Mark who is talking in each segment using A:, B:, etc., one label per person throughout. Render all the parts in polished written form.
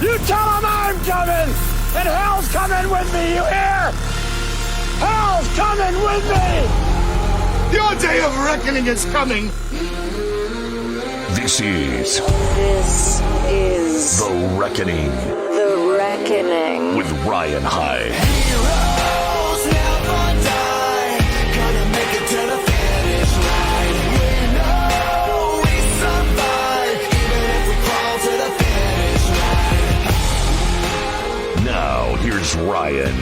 A: You tell them I'm coming, and hell's coming with me, you hear? Hell's coming with me! Your day of reckoning is coming!
B: This is
C: The
B: Reckoning.
C: The Reckoning.
B: With Ryan High.
D: Heroes never die. Gonna make it to the finish line. We know we survive, even if we crawl to the finish line.
B: Now, here's Ryan.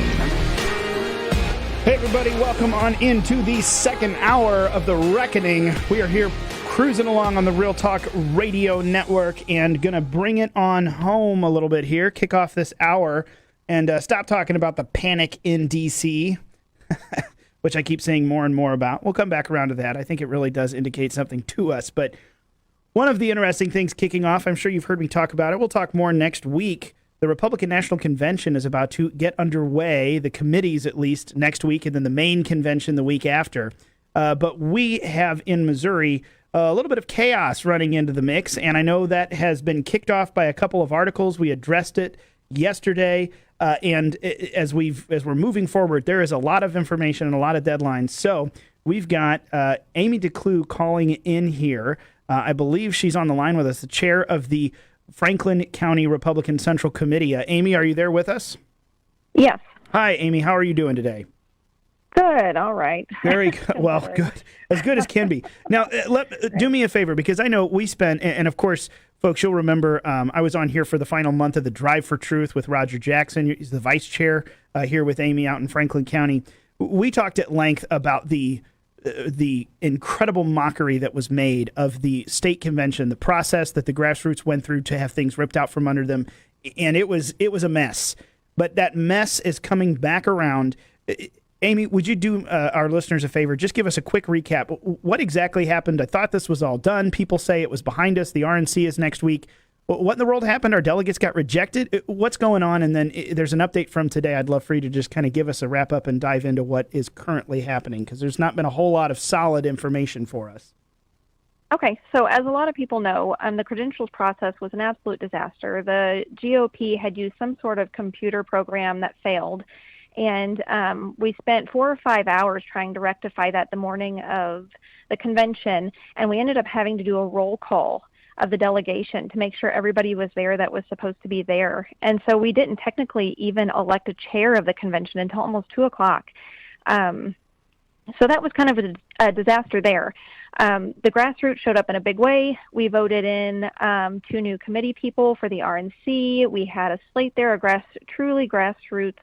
E: Hey everybody, welcome on into the second hour of The Reckoning. We are here cruising along on the Real Talk Radio Network and going to bring it on home a little bit here, kick off this hour, and stop talking about the panic in D.C., which I keep saying more and more about. We'll come back around to that. I think it really does indicate something to us. But one of the interesting things kicking off, I'm sure you've heard me talk about it, we'll talk more next week. The Republican National Convention is about to get underway, the committees at least, next week, and then the main convention the week after. But we have in Missouri a little bit of chaos running into the mix, and I know that has been kicked off by a couple of articles. We addressed it yesterday, and as we're moving forward, there is a lot of information and a lot of deadlines. So we've got Amy DeClue calling in here. I believe she's on the line with us, the chair of the Franklin County Republican Central Committee. Amy, are you there with us?
F: Yes.
E: Hi, Amy. How are you doing today?
F: Good. All right.
E: Very good. Well, good. As good as can be. Now, do me a favor, because I know we spent, and of course, folks, you'll remember I was on here for the final month of the Drive for Truth with Roger Jackson. He's the vice chair here with Amy out in Franklin County. We talked at length about the incredible mockery that was made of the state convention, the process that the grassroots went through to have things ripped out from under them, and it was a mess. But that mess is coming back around. Amy, would you do our listeners a favor? Just give us a quick recap. What exactly happened? I thought this was all done. People say it was behind us. The RNC is next week. What in the world happened? Our delegates got rejected? What's going on? And then there's an update from today. I'd love for you to just kind of give us a wrap up and dive into what is currently happening, because there's not been a whole lot of solid information for us.
F: Okay, so as a lot of people know, the credentials process was an absolute disaster. The GOP had used some sort of computer program that failed, and we spent 4 or 5 hours trying to rectify that the morning of the convention, and we ended up having to do a roll call of the delegation to make sure everybody was there that was supposed to be there. And so we didn't technically even elect a chair of the convention until almost 2 o'clock. So that was kind of a disaster there. The grassroots showed up in a big way. We voted in 2 new committee people for the RNC. We had a slate there, a truly grassroots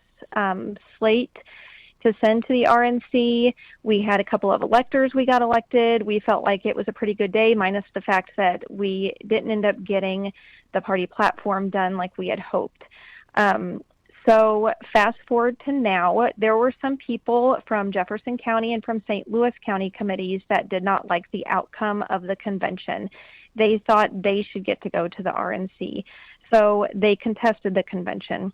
F: slate to send to the RNC. We had a couple of electors we got elected. We felt like it was a pretty good day, minus the fact that we didn't end up getting the party platform done like we had hoped. So fast forward to now, there were some people from Jefferson County and from St. Louis County committees that did not like the outcome of the convention. They thought they should get to go to the RNC. So they contested the convention.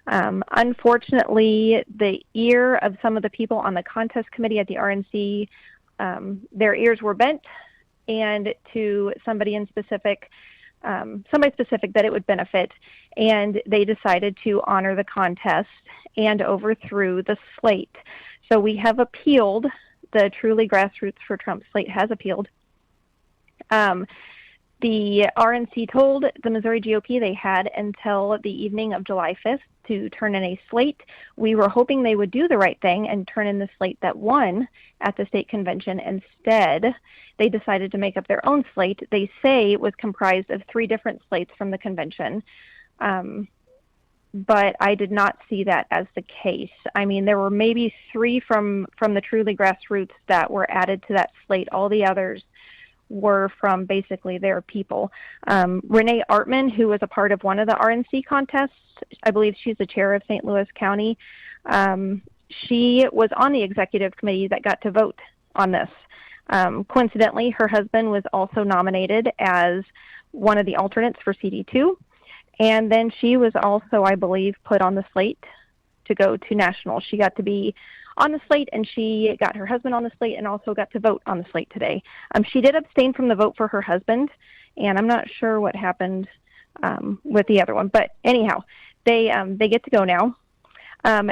F: Unfortunately, the ear of some of the people on the contest committee at the RNC, their ears were bent, and to somebody specific that it would benefit, and they decided to honor the contest and overthrew the slate. So we have appealed. The Truly Grassroots for Trump slate has appealed. The RNC told the Missouri GOP they had until the evening of July 5th to turn in a slate. We were hoping they would do the right thing and turn in the slate that won at the state convention. Instead, they decided to make up their own slate. They say it was comprised of 3 different slates from the convention. But I did not see that as the case. I mean, there were maybe 3 from the Truly Grassroots that were added to that slate. All the others were from basically their people. Renee Artman, who was a part of one of the RNC contests, I believe she's the chair of St. Louis County, she was on the executive committee that got to vote on this. Coincidentally, her husband was also nominated as one of the alternates for CD2, and then she was also, I believe, put on the slate to go to national. She got to be on the slate, and she got her husband on the slate and also got to vote on the slate today. She did abstain from the vote for her husband, and I'm not sure what happened with the other one. But anyhow, they get to go now.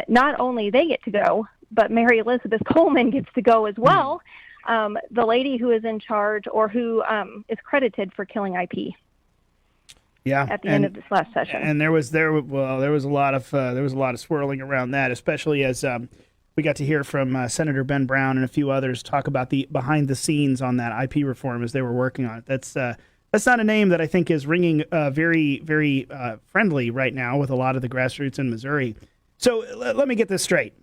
F: Not only they get to go, but Mary Elizabeth Coleman gets to go as well. The lady who is in charge, or who is credited for killing IP.
E: Yeah,
F: at the end of this last session.
E: And there was a lot of swirling around that, especially as we got to hear from Senator Ben Brown and a few others talk about the behind the scenes on that IP reform as they were working on it. That's not a name that I think is ringing very, very friendly right now with a lot of the grassroots in Missouri. So let me get this straight.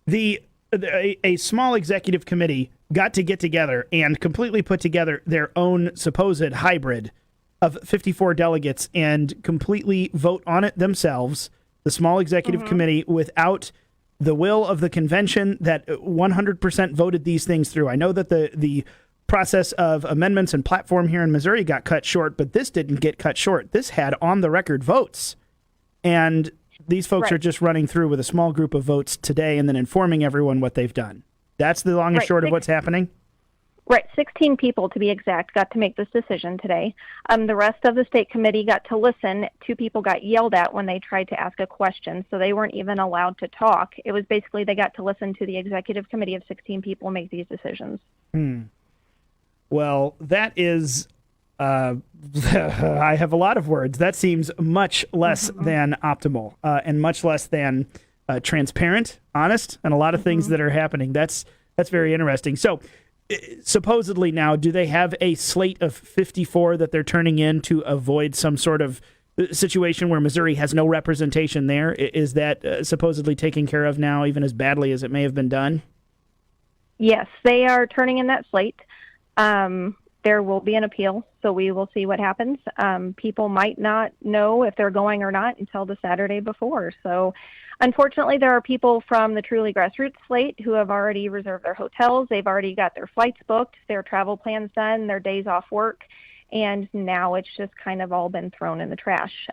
E: A small executive committee got together and completely put together their own supposed hybrid of 54 delegates and completely vote on it themselves, the small executive committee, without the will of the convention that 100% voted these things through. I know that the process of amendments and platform here in Missouri got cut short, but this didn't get cut short. This had on-the-record votes. And these folks are just running through with a small group of votes today and then informing everyone what they've done. That's the long and short of what's happening?
F: Right, 16 people to be exact got to make this decision today. The rest of the state committee got to listen. 2 people got yelled at when they tried to ask a question, so they weren't even allowed to talk. It was basically they got to listen to the executive committee of 16 people make these decisions.
E: Well, that is, I have a lot of words. That seems much less than optimal and much less than transparent, honest, and a lot of things that are happening. That's very interesting. So, supposedly now, do they have a slate of 54 that they're turning in to avoid some sort of situation where Missouri has no representation there? Is that supposedly taken care of now, even as badly as it may have been done?
F: Yes, they are turning in that slate. There will be an appeal, so we will see what happens. People might not know if they're going or not until the Saturday before. So, unfortunately, there are people from the truly grassroots slate who have already reserved their hotels. They've already got their flights booked, their travel plans done, their days off work, and now it's just kind of all been thrown in the trash,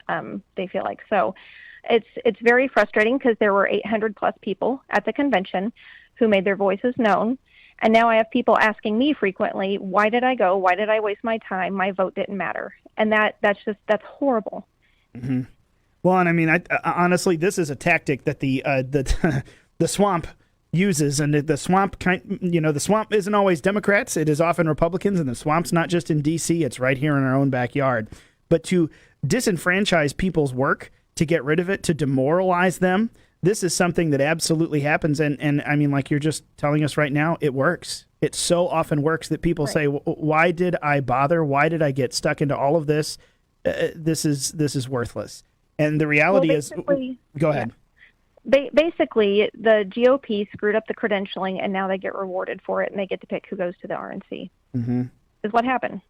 F: they feel like. So it's very frustrating because there were 800 plus people at the convention who made their voices known. And now I have people asking me frequently, why did I go? Why did I waste my time? My vote didn't matter. And that's horrible.
E: Mm-hmm. Well, and I mean, I honestly, this is a tactic that the swamp uses, and the swamp the swamp isn't always Democrats; it is often Republicans, and the swamp's not just in D.C.; it's right here in our own backyard. But to disenfranchise people's work, to get rid of it, to demoralize them, this is something that absolutely happens. And I mean, like you're just telling us right now, it works. It so often works that people say, "Why did I bother? Why did I get stuck into all of this? This is worthless." And the reality is, go ahead.
F: Basically, the GOP screwed up the credentialing, and now they get rewarded for it, and they get to pick who goes to the RNC. Is what happened.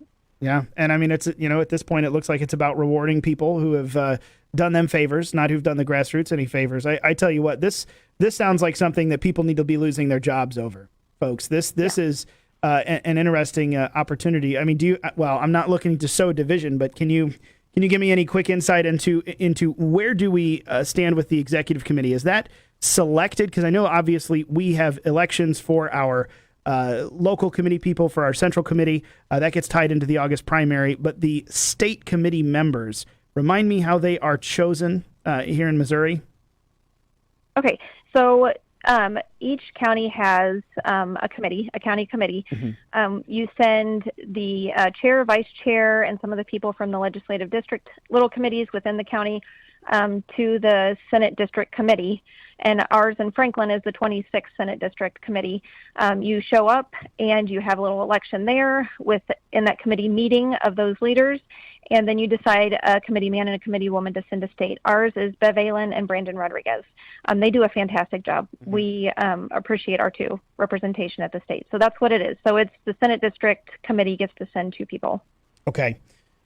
E: Yeah, and I mean, it's at this point, it looks like it's about rewarding people who have done them favors, not who've done the grassroots any favors. I tell you what, this sounds like something that people need to be losing their jobs over, folks. This is an interesting opportunity. I mean, I'm not looking to sow division, but can you give me any quick insight into where do we stand with the executive committee? Is that selected? Because I know obviously we have elections for our local committee people, for our central committee. That gets tied into the August primary. But the state committee members, remind me how they are chosen here in Missouri. Okay,
F: so each county has a county committee. You send the chair, vice chair, and some of the people from the legislative district, little committees within the county, to the Senate District Committee. And ours in Franklin is the 26th Senate District Committee. You show up and you have a little election there in that committee meeting of those leaders, and then you decide a committee man and a committee woman to send to state. Ours is Bev Allen and Brandon Rodriguez. They do a fantastic job. We appreciate our two representation at the state. So that's what it is. So it's the Senate District Committee gets to send 2 people.
E: Okay.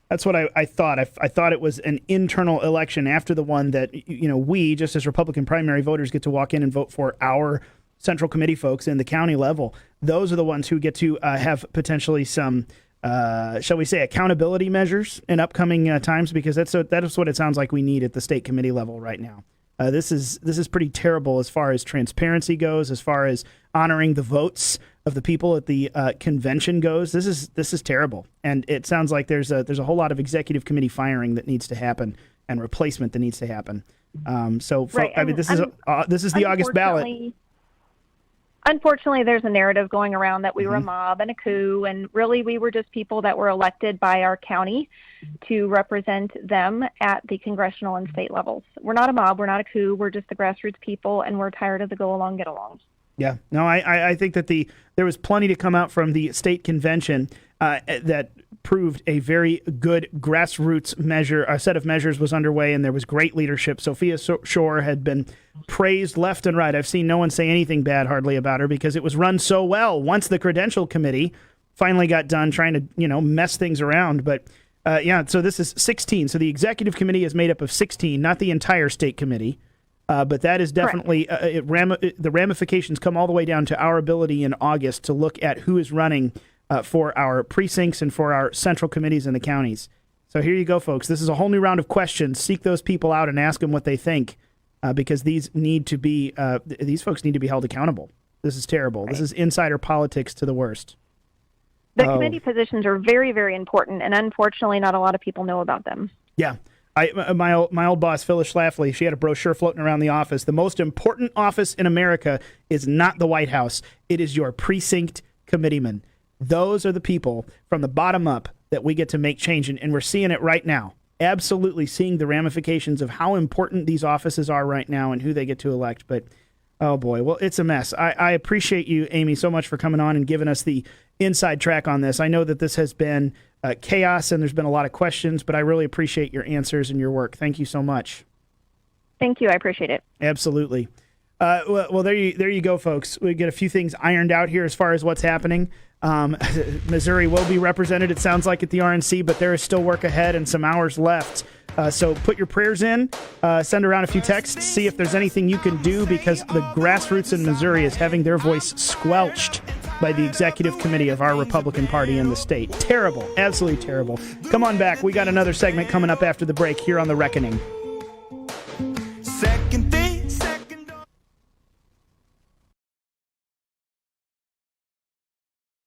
E: That's what I thought. I thought it was an internal election after the one that, we, just as Republican primary voters, get to walk in and vote for our central committee folks in the county level. Those are the ones who get to have potentially some, shall we say, accountability measures in upcoming times, because that is what it sounds like we need at the state committee level right now. This is pretty terrible as far as transparency goes, as far as honoring the votes of the people at the convention goes, this is terrible. And it sounds like there's a whole lot of executive committee firing that needs to happen and replacement that needs to happen.
F: Right.
E: I mean, this is the August ballot.
F: Unfortunately, there's a narrative going around that we were a mob and a coup, and really we were just people that were elected by our county to represent them at the congressional and state levels. We're not a mob, we're not a coup, we're just the grassroots people, and we're tired of the go along, get along.
E: Yeah, no, I think that there was plenty to come out from the state convention that proved a very good grassroots measure. A set of measures was underway, and there was great leadership. Sophia Shore had been praised left and right. I've seen no one say anything bad hardly about her because it was run so well. Once the credential committee finally got done trying to mess things around, but so this is 16. So the executive committee is made up of 16, not the entire state committee. But that is definitely the ramifications come all the way down to our ability in August to look at who is running for our precincts and for our central committees in the counties. So here you go, folks. This is a whole new round of questions. Seek those people out and ask them what they think, because these folks need to be held accountable. This is terrible. Right. This is insider politics to the worst.
F: The committee positions are very, very important, and unfortunately, not a lot of people know about them.
E: Yeah. My old boss, Phyllis Schlafly, she had a brochure floating around the office. The most important office in America is not the White House. It is your precinct committeeman. Those are the people from the bottom up that we get to make change, and we're seeing it right now. Absolutely seeing the ramifications of how important these offices are right now and who they get to elect. But, oh boy, well, it's a mess. I appreciate you, Amy, so much for coming on and giving us the inside track on this. I know that this has been chaos and there's been a lot of questions, but I really appreciate your answers and your work. Thank you so much.
F: Thank you. I appreciate it.
E: Absolutely. Well, there you go, folks. We get a few things ironed out here as far as what's happening. Missouri will be represented, it sounds like, at the RNC, but there is still work ahead and some hours left. So put your prayers in, send around a few texts, see if there's anything you can do, because the grassroots in Missouri is having their voice squelched by the executive committee of our Republican Party in the state. Terrible. Absolutely terrible. Come on back. We got another segment coming up after the break here on The Reckoning.
D: Second thing